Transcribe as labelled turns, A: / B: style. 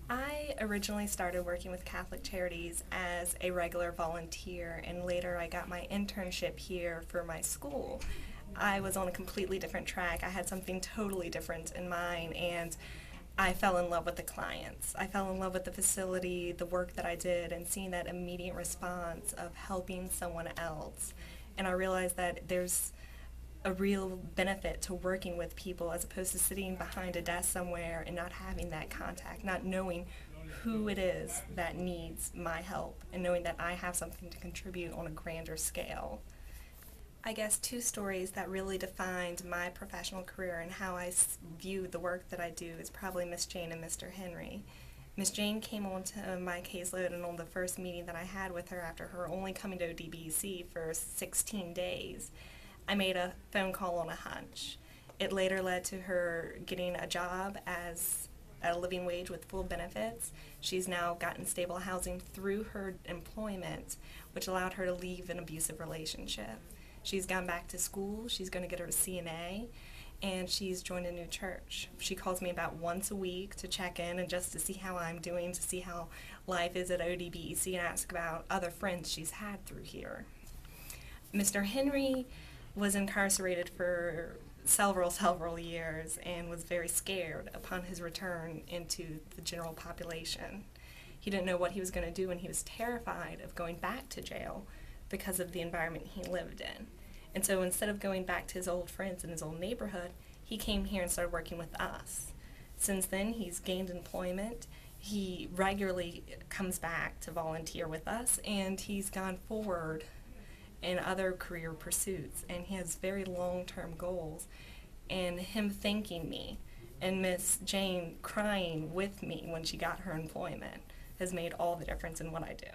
A: I originally started working with Catholic Charities as a regular volunteer, and later I got my internship here for my school. I was on a completely different track. I had something totally different in mind, and I fell in love with the clients. I fell in love with the facility, the work that I did, and seeing that immediate response of helping someone else. And I realized that there's a real benefit to working with people as opposed to sitting behind a desk somewhere and not having that contact, not knowing who it is that needs my help, and knowing that I have something to contribute on a grander scale. I guess two stories that really defined my professional career and how I view the work that I do is probably Miss Jane and Mr. Henry. Miss Jane came onto my caseload, and on the first meeting that I had with her after her only coming to ODBC for 16 days, I made a phone call on a hunch. It later led to her getting a job as a living wage with full benefits. She's now gotten stable housing through her employment, which allowed her to leave an abusive relationship. She's gone back to school. She's going to get her CNA, and she's joined a new church. She calls me about once a week to check in and just to see how I'm doing, to see how life is at ODBEC, and ask about other friends she's had through here. Mr. Henry was incarcerated for several years and was very scared upon his return into the general population. He didn't know what he was going to do, and he was terrified of going back to jail because of the environment he lived in. And so instead of going back to his old friends in his old neighborhood, he came here and started working with us. Since then, he's gained employment. He regularly comes back to volunteer with us, and he's gone forward in other career pursuits, and he has very long-term goals. And him thanking me and Miss Jane crying with me when she got her employment has made all the difference in what I do.